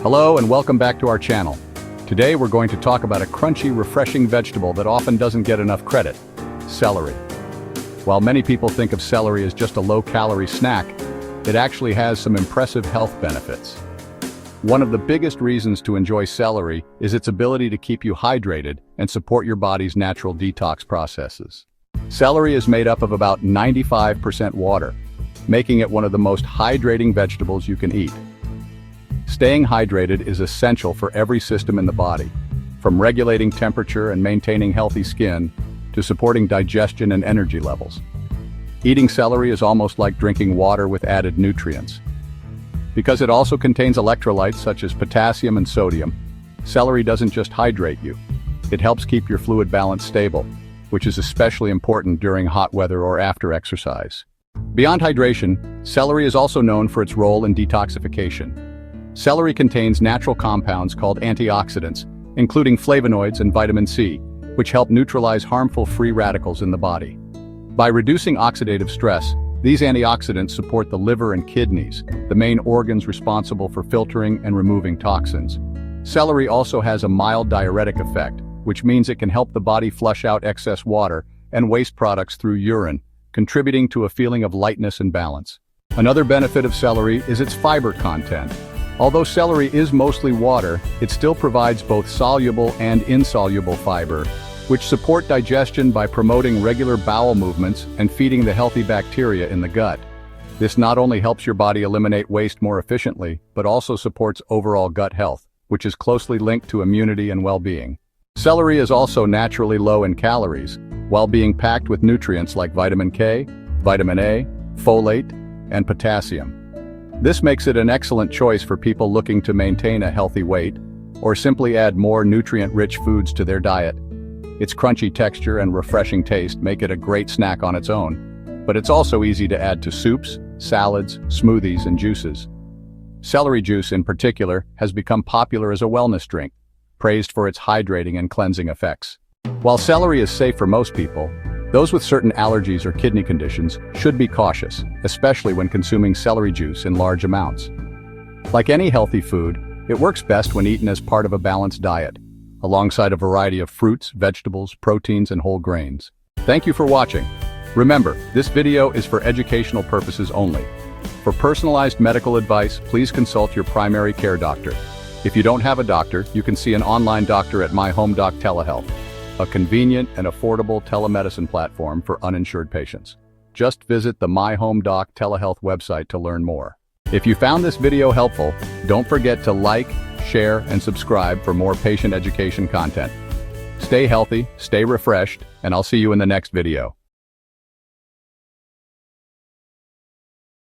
Hello and welcome back to our channel. Today we're going to talk about a crunchy, refreshing vegetable that often doesn't get enough credit: celery. While many people think of celery as just a low-calorie snack, it actually has some impressive health benefits. One of the biggest reasons to enjoy celery is its ability to keep you hydrated and support your body's natural detox processes. Celery is made up of about 95% water, making it one of the most hydrating vegetables you can eat. Staying hydrated is essential for every system in the body, from regulating temperature and maintaining healthy skin to supporting digestion and energy levels. Eating celery is almost like drinking water with added nutrients. Because it also contains electrolytes such as potassium and sodium, celery doesn't just hydrate you. It helps keep your fluid balance stable, which is especially important during hot weather or after exercise. Beyond hydration, celery is also known for its role in detoxification. Celery contains natural compounds called antioxidants, including flavonoids and vitamin C, which help neutralize harmful free radicals in the body. By reducing oxidative stress, these antioxidants support the liver and kidneys, the main organs responsible for filtering and removing toxins. Celery also has a mild diuretic effect, which means it can help the body flush out excess water and waste products through urine, contributing to a feeling of lightness and balance. Another benefit of celery is its fiber content. Although celery is mostly water, it still provides both soluble and insoluble fiber, which support digestion by promoting regular bowel movements and feeding the healthy bacteria in the gut. This not only helps your body eliminate waste more efficiently, but also supports overall gut health, which is closely linked to immunity and well-being. Celery is also naturally low in calories, while being packed with nutrients like vitamin K, vitamin A, folate, and potassium. This makes it an excellent choice for people looking to maintain a healthy weight, or simply add more nutrient-rich foods to their diet. Its crunchy texture and refreshing taste make it a great snack on its own, but it's also easy to add to soups, salads, smoothies, and juices. Celery juice, in particular, has become popular as a wellness drink, praised for its hydrating and cleansing effects. While celery is safe for most people, those with certain allergies or kidney conditions should be cautious, especially when consuming celery juice in large amounts. Like any healthy food, it works best when eaten as part of a balanced diet, alongside a variety of fruits, vegetables, proteins, and whole grains. Thank you for watching. Remember, this video is for educational purposes only. For personalized medical advice, please consult your primary care doctor. If you don't have a doctor, you can see an online doctor at MyHomeDoc Telehealth, a convenient and affordable telemedicine platform for uninsured patients. Just visit the MyHomeDoc Telehealth website to learn more. If you found this video helpful, don't forget to like, share, and subscribe for more patient education content. Stay healthy, stay refreshed, and I'll see you in the next video.